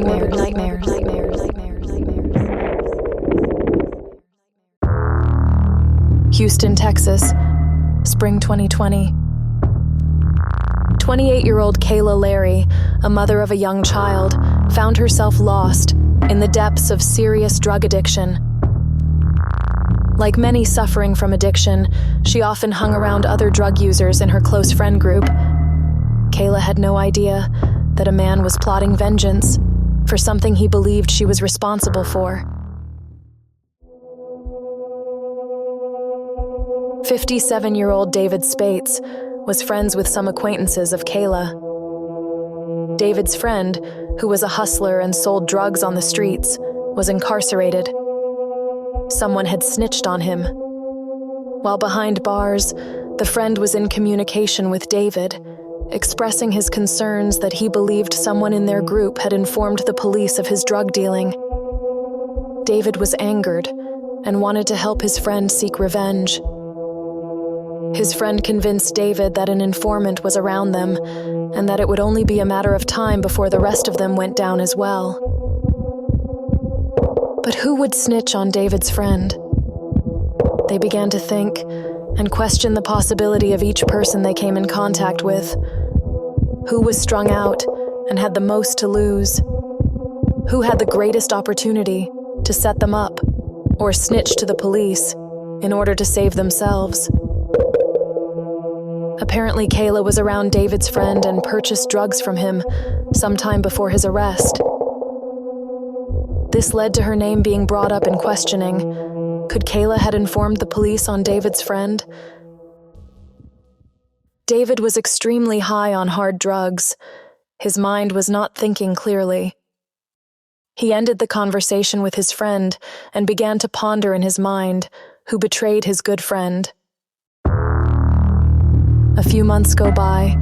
nightmares. Houston, Texas, spring 2020. 28-year-old Kayla Larry, a mother of a young child, found herself lost in the depths of serious drug addiction. Like many suffering from addiction, she often hung around other drug users in her close friend group. Kayla had no idea that a man was plotting vengeance for something he believed she was responsible for. 57-year-old David Spates was friends with some acquaintances of Kayla. David's friend, who was a hustler and sold drugs on the streets, was incarcerated. Someone had snitched on him. While behind bars, the friend was in communication with David, expressing his concerns that he believed someone in their group had informed the police of his drug dealing. David was angered and wanted to help his friend seek revenge. His friend convinced David that an informant was around them and that it would only be a matter of time before the rest of them went down as well. But who would snitch on David's friend? They began to think and question the possibility of each person they came in contact with. Who was strung out and had the most to lose? Who had the greatest opportunity to set them up or snitch to the police in order to save themselves? Apparently, Kayla was around David's friend and purchased drugs from him sometime before his arrest. This led to her name being brought up in questioning. Could Kayla have informed the police on David's friend? David was extremely high on hard drugs. His mind was not thinking clearly. He ended the conversation with his friend and began to ponder in his mind who betrayed his good friend. A few months go by,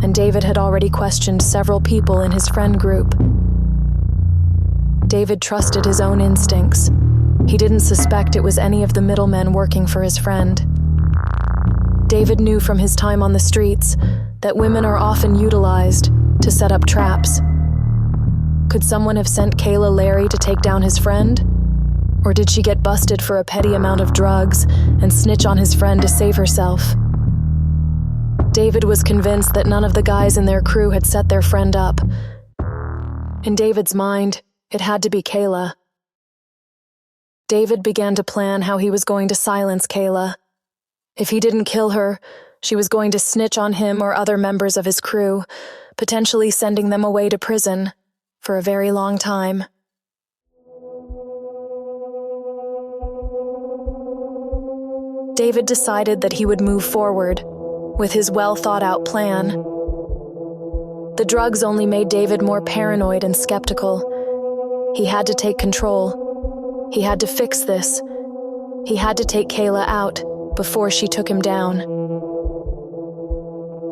and David had already questioned several people in his friend group. David trusted his own instincts. He didn't suspect it was any of the middlemen working for his friend. David knew from his time on the streets that women are often utilized to set up traps. Could someone have sent Kayla Larry to take down his friend? Or did she get busted for a petty amount of drugs and snitch on his friend to save herself? David was convinced that none of the guys in their crew had set their friend up. In David's mind, it had to be Kayla. David began to plan how he was going to silence Kayla. If he didn't kill her, she was going to snitch on him or other members of his crew, potentially sending them away to prison for a very long time. David decided that he would move forward with his well-thought-out plan. The drugs only made David more paranoid and skeptical. He had to take control. He had to fix this. He had to take Kayla out before she took him down.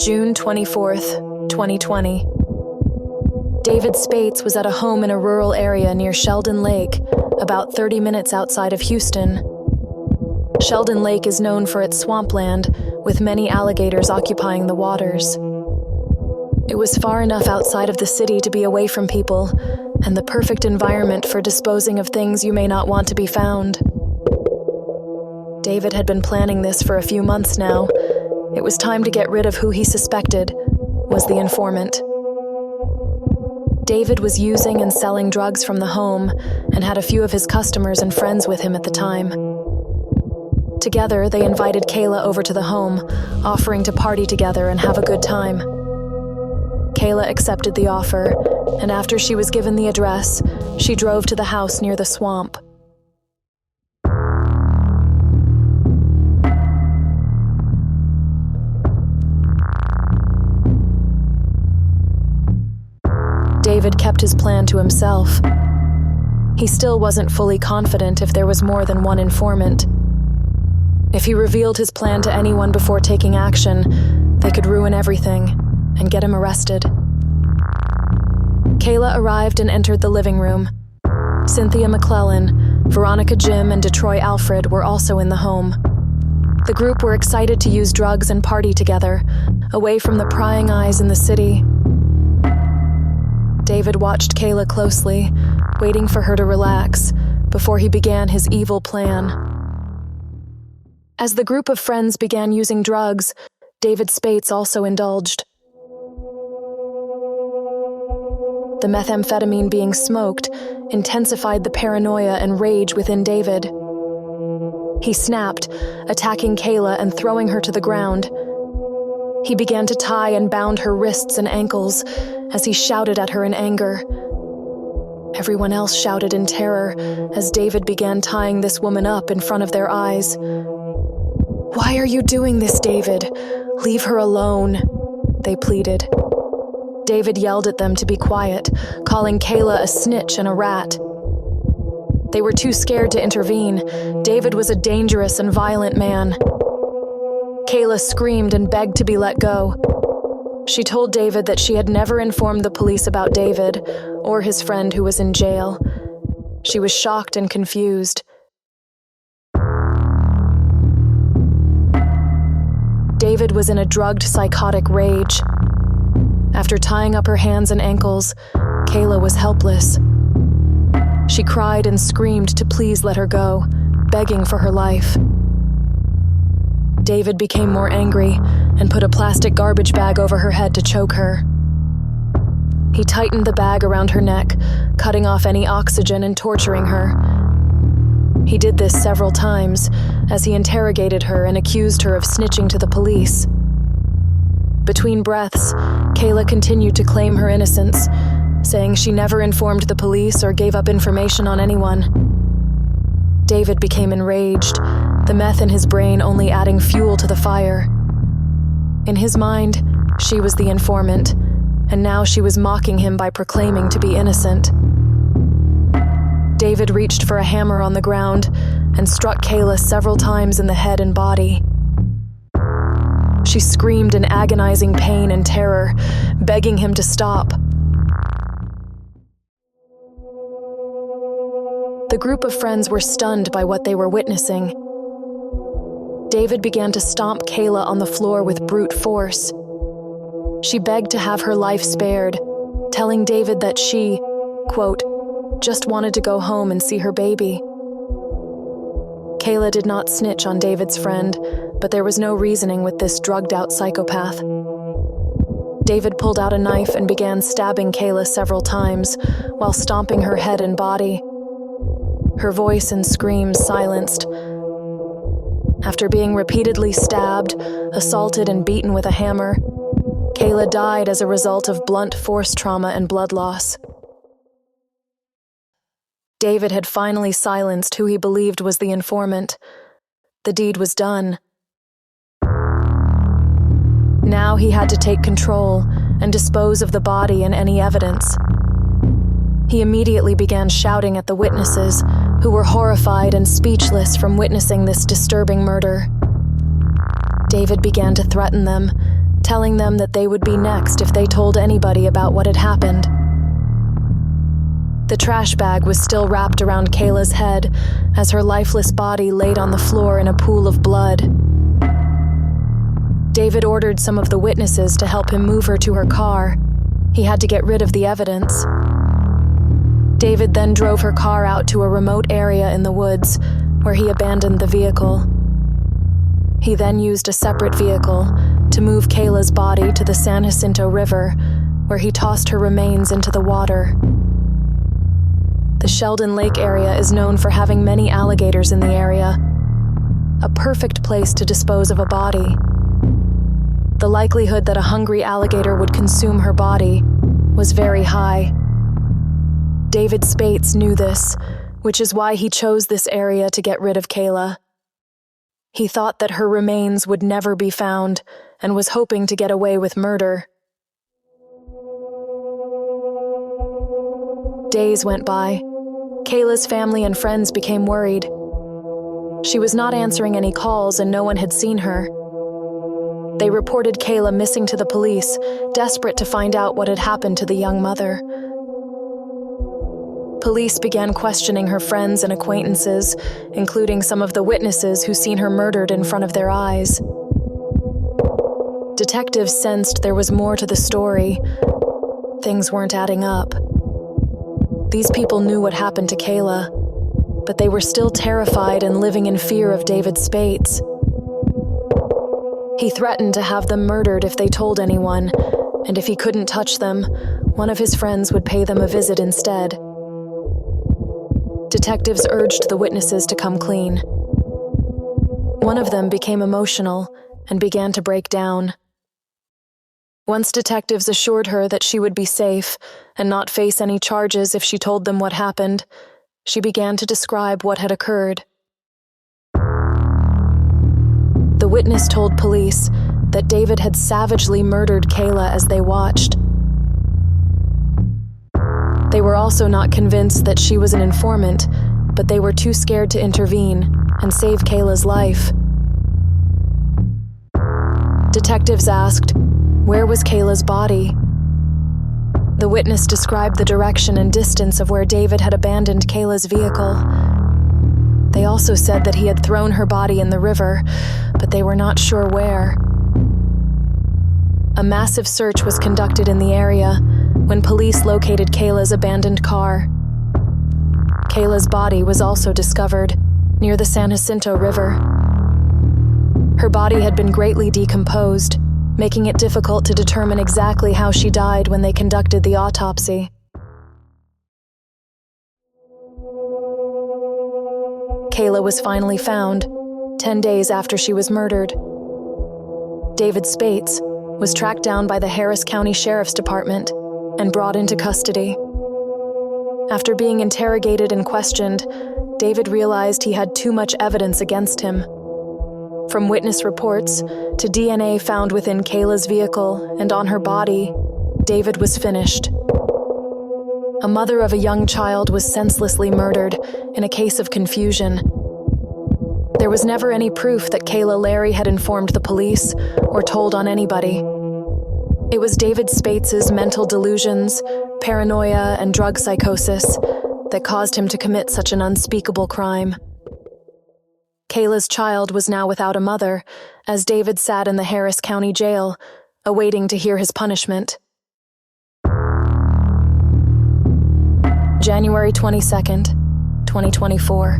June 24th, 2020. David Spates was at a home in a rural area near Sheldon Lake, about 30 minutes outside of Houston. Sheldon Lake is known for its swampland, with many alligators occupying the waters. It was far enough outside of the city to be away from people, and the perfect environment for disposing of things you may not want to be found. David had been planning this for a few months now. It was time to get rid of who he suspected was the informant. David was using and selling drugs from the home and had a few of his customers and friends with him at the time. Together, they invited Kayla over to the home, offering to party together and have a good time. Kayla accepted the offer, and after she was given the address, she drove to the house near the swamp. David kept his plan to himself. He still wasn't fully confident if there was more than one informant. If he revealed his plan to anyone before taking action, they could ruin everything and get him arrested. Kayla arrived and entered the living room. Cynthia McClellan, Veronica Jim, and Detroit Alfred were also in the home. The group were excited to use drugs and party together, away from the prying eyes in the city. David watched Kayla closely, waiting for her to relax before he began his evil plan. As the group of friends began using drugs, David Spates also indulged. The methamphetamine being smoked intensified the paranoia and rage within David. He snapped, attacking Kayla and throwing her to the ground. He began to tie and bound her wrists and ankles as he shouted at her in anger. Everyone else shouted in terror as David began tying this woman up in front of their eyes. "Why are you doing this, David? Leave her alone," they pleaded. David yelled at them to be quiet, calling Kayla a snitch and a rat. They were too scared to intervene. David was a dangerous and violent man. Kayla screamed and begged to be let go. She told David that she had never informed the police about David or his friend who was in jail. She was shocked and confused. David was in a drugged, psychotic rage. After tying up her hands and ankles, Kayla was helpless. She cried and screamed to please let her go, begging for her life. David became more angry and put a plastic garbage bag over her head to choke her. He tightened the bag around her neck, cutting off any oxygen and torturing her. He did this several times as he interrogated her and accused her of snitching to the police. Between breaths, Kayla continued to claim her innocence, saying she never informed the police or gave up information on anyone. David became enraged, the meth in his brain only adding fuel to the fire. In his mind, she was the informant, and now she was mocking him by proclaiming to be innocent. David reached for a hammer on the ground and struck Kayla several times in the head and body. She screamed in agonizing pain and terror, begging him to stop. The group of friends were stunned by what they were witnessing. David began to stomp Kayla on the floor with brute force. She begged to have her life spared, telling David that she, quote, just wanted to go home and see her baby. Kayla did not snitch on David's friend, but there was no reasoning with this drugged-out psychopath. David pulled out a knife and began stabbing Kayla several times while stomping her head and body. Her voice and screams silenced. After being repeatedly stabbed, assaulted, and beaten with a hammer, Kayla died as a result of blunt force trauma and blood loss. David had finally silenced who he believed was the informant. The deed was done. Now he had to take control and dispose of the body and any evidence. He immediately began shouting at the witnesses, who were horrified and speechless from witnessing this disturbing murder. David began to threaten them, telling them that they would be next if they told anybody about what had happened. The trash bag was still wrapped around Kayla's head as her lifeless body laid on the floor in a pool of blood. David ordered some of the witnesses to help him move her to her car. He had to get rid of the evidence. David then drove her car out to a remote area in the woods, where he abandoned the vehicle. He then used a separate vehicle to move Kayla's body to the San Jacinto River, where he tossed her remains into the water. The Sheldon Lake area is known for having many alligators in the area, a perfect place to dispose of a body. The likelihood that a hungry alligator would consume her body was very high. David Spates knew this, which is why he chose this area to get rid of Kayla. He thought that her remains would never be found and was hoping to get away with murder. Days went by. Kayla's family and friends became worried. She was not answering any calls and no one had seen her. They reported Kayla missing to the police, desperate to find out what had happened to the young mother. Police began questioning her friends and acquaintances, including some of the witnesses who seen her murdered in front of their eyes. Detectives sensed there was more to the story. Things weren't adding up. These people knew what happened to Kayla, but they were still terrified and living in fear of David Spates. He threatened to have them murdered if they told anyone, and if he couldn't touch them, one of his friends would pay them a visit instead. Detectives urged the witnesses to come clean. One of them became emotional and began to break down. Once detectives assured her that she would be safe and not face any charges if she told them what happened, she began to describe what had occurred. The witness told police that David had savagely murdered Kayla as they watched. They were also not convinced that she was an informant, but they were too scared to intervene and save Kayla's life. Detectives asked, where was Kayla's body? The witness described the direction and distance of where David had abandoned Kayla's vehicle. They also said that he had thrown her body in the river, but they were not sure where. A massive search was conducted in the area when police located Kayla's abandoned car. Kayla's body was also discovered near the San Jacinto River. Her body had been greatly decomposed, making it difficult to determine exactly how she died when they conducted the autopsy. Kayla was finally found, 10 days after she was murdered. David Spates was tracked down by the Harris County Sheriff's Department and brought into custody. After being interrogated and questioned, David realized he had too much evidence against him. From witness reports to DNA found within Kayla's vehicle and on her body, David was finished. A mother of a young child was senselessly murdered in a case of confusion. There was never any proof that Kayla Larry had informed the police or told on anybody. It was David Spates's mental delusions, paranoia, and drug psychosis that caused him to commit such an unspeakable crime. Kayla's child was now without a mother, as David sat in the Harris County Jail, awaiting to hear his punishment. January 22nd, 2024.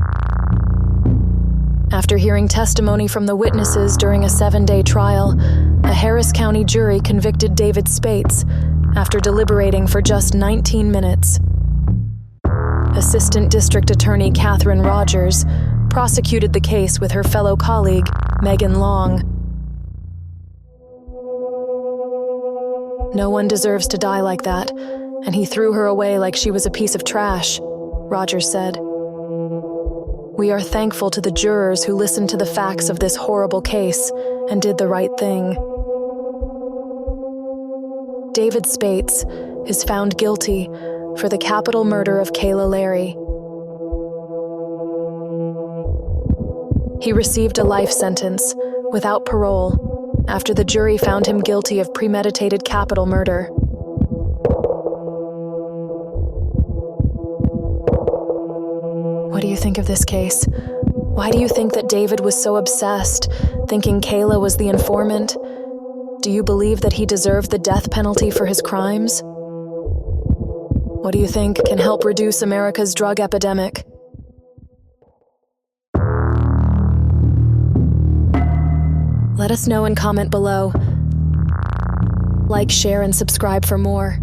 After hearing testimony from the witnesses during a 7-day trial, a Harris County jury convicted David Spates after deliberating for just 19 minutes. Assistant District Attorney Catherine Rogers prosecuted the case with her fellow colleague, Megan Long. No one deserves to die like that, and he threw her away like she was a piece of trash, Rogers said. We are thankful to the jurors who listened to the facts of this horrible case and did the right thing. David Spates is found guilty for the capital murder of Kayla Larry. He received a life sentence without parole after the jury found him guilty of premeditated capital murder. What do you think of this case? Why do you think that David was so obsessed, thinking Kayla was the informant? Do you believe that he deserved the death penalty for his crimes? What do you think can help reduce America's drug epidemic? Let us know and comment below. Like, share, and subscribe for more.